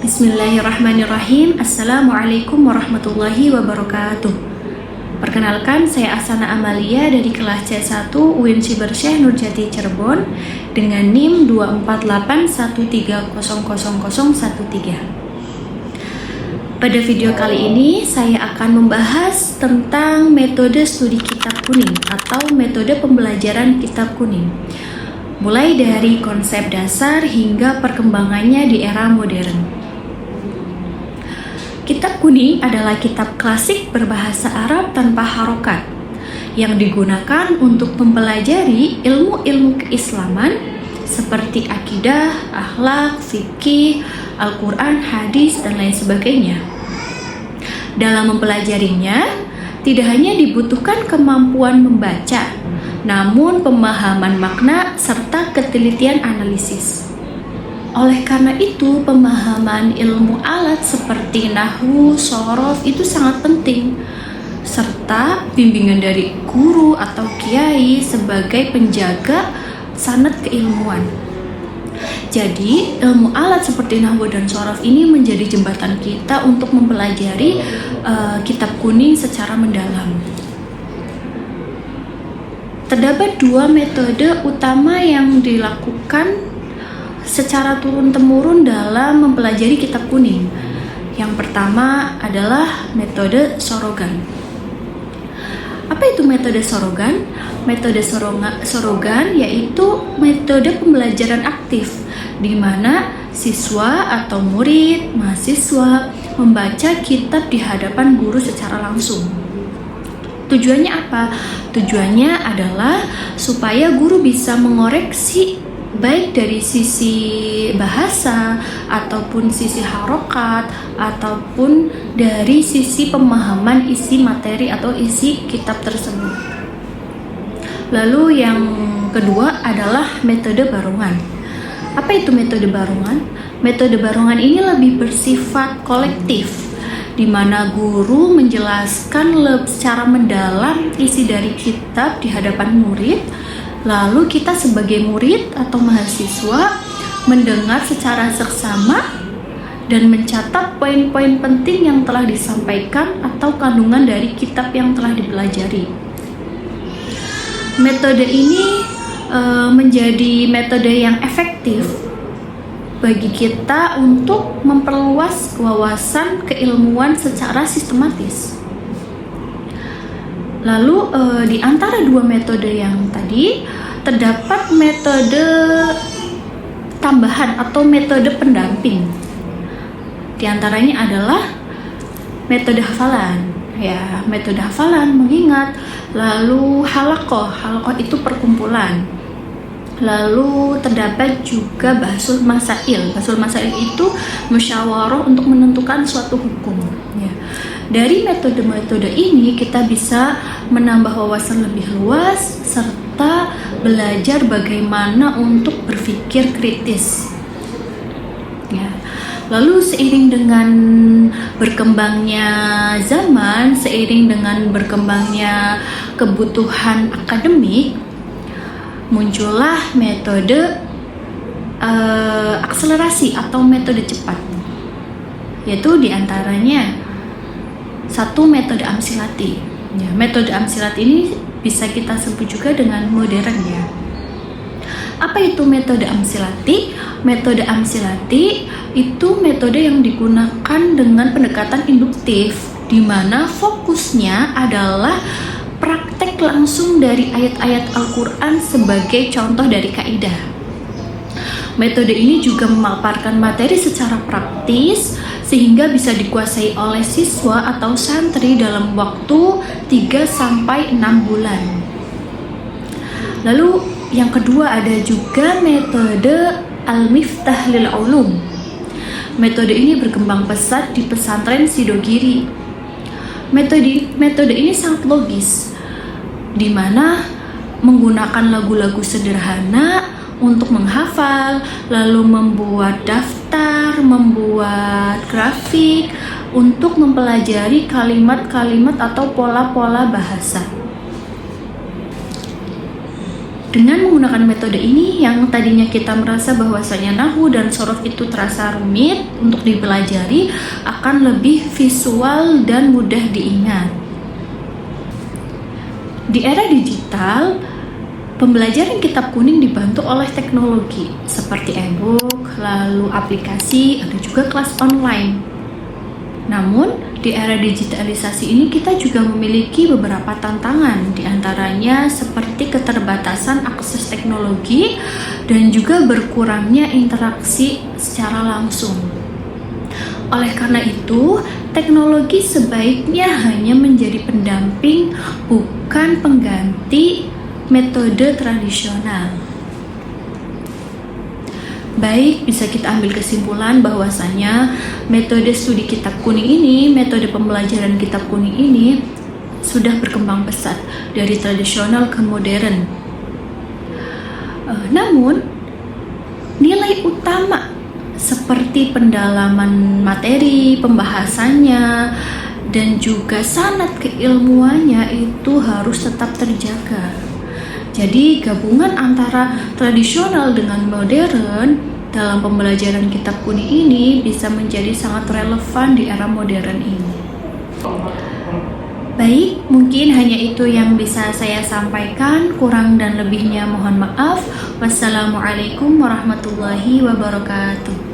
Bismillahirrahmanirrahim. Assalamualaikum warahmatullahi wabarakatuh. Perkenalkan, saya Asana Amalia dari kelas C1 UIN Cibersyekh Nurjati Cirebon dengan NIM 24813000013. Pada video kali ini saya akan membahas tentang metode studi kitab kuning atau metode pembelajaran kitab kuning, mulai dari konsep dasar hingga perkembangannya di era modern. Kitab kuning adalah kitab klasik berbahasa Arab tanpa harokat yang digunakan untuk mempelajari ilmu-ilmu keislaman seperti akidah, akhlak, fikih, Al-Quran, hadis, dan lain sebagainya. Dalam mempelajarinya, tidak hanya dibutuhkan kemampuan membaca, namun pemahaman makna serta ketelitian analisis. Oleh karena itu, pemahaman ilmu alat seperti nahwu, shorof itu sangat penting, serta bimbingan dari guru atau kiai sebagai penjaga sanad keilmuan. Jadi, ilmu alat seperti nahwu dan shorof ini menjadi jembatan kita untuk mempelajari kitab kuning secara mendalam. Terdapat dua metode utama yang dilakukan secara turun-temurun dalam mempelajari kitab kuning. Yang pertama adalah metode sorogan. Apa itu metode sorogan? Metode sorogan yaitu metode pembelajaran aktif, di mana siswa atau murid, mahasiswa membaca kitab di hadapan guru secara langsung. Tujuannya apa? Tujuannya adalah supaya guru bisa mengoreksi baik dari sisi bahasa ataupun sisi harokat ataupun dari sisi pemahaman isi materi atau isi kitab tersebut. Lalu yang kedua adalah metode barongan. Apa itu metode barongan? Metode barongan ini lebih bersifat kolektif, di mana guru menjelaskan secara mendalam isi dari kitab di hadapan murid. Lalu kita sebagai murid atau mahasiswa mendengar secara seksama dan mencatat poin-poin penting yang telah disampaikan atau kandungan dari kitab yang telah dipelajari. Metode ini menjadi metode yang efektif bagi kita untuk memperluas wawasan keilmuan secara sistematis. Lalu di antara dua metode yang tadi terdapat metode tambahan atau metode pendamping. Di antaranya adalah metode hafalan. Ya, metode hafalan mengingat, lalu halaqah itu perkumpulan. Lalu terdapat juga bahsul masail. Bahsul masail itu musyawarah untuk menentukan suatu hukum. Ya. Dari metode-metode ini kita bisa menambah wawasan lebih luas serta belajar bagaimana untuk berpikir kritis. Ya. Lalu seiring dengan berkembangnya zaman, seiring dengan berkembangnya kebutuhan akademik, muncullah metode akselerasi atau metode cepat, yaitu diantaranya satu metode amsilati. Ya, metode amsilati ini bisa kita sebut juga dengan modern ya. Apa itu metode amsilati? Metode amsilati itu metode yang digunakan dengan pendekatan induktif, di mana fokusnya adalah praktek langsung dari ayat-ayat Al-Quran sebagai contoh dari kaidah. Metode ini juga memaparkan materi secara praktis sehingga bisa dikuasai oleh siswa atau santri dalam waktu 3-6 bulan. Lalu yang kedua ada juga metode Al-Miftah lil Ulum. Metode ini berkembang pesat di pesantren Sidogiri. Metode ini sangat logis, di mana menggunakan lagu-lagu sederhana untuk menghafal, lalu membuat daftar, membuat grafik untuk mempelajari kalimat-kalimat atau pola-pola bahasa. Dengan menggunakan metode ini, yang tadinya kita merasa bahwasanya nahwu dan shorof itu terasa rumit untuk dipelajari, akan lebih visual dan mudah diingat. Di era digital, pembelajaran kitab kuning dibantu oleh teknologi seperti e-book, lalu aplikasi, ada juga kelas online. Namun, di era digitalisasi ini kita juga memiliki beberapa tantangan, diantaranya seperti keterbatasan akses teknologi dan juga berkurangnya interaksi secara langsung. Oleh karena itu, teknologi sebaiknya hanya menjadi pendamping, bukan pengganti metode tradisional. Baik, bisa kita ambil kesimpulan bahwasanya metode studi kitab kuning ini, metode pembelajaran kitab kuning ini sudah berkembang pesat dari tradisional ke modern. Namun, nilai utama seperti pendalaman materi, pembahasannya, dan juga sanad keilmuannya itu harus tetap terjaga. Jadi gabungan antara tradisional dengan modern dalam pembelajaran kitab kuning ini bisa menjadi sangat relevan di era modern ini. Baik, mungkin hanya itu yang bisa saya sampaikan. Kurang dan lebihnya mohon maaf. Wassalamualaikum warahmatullahi wabarakatuh.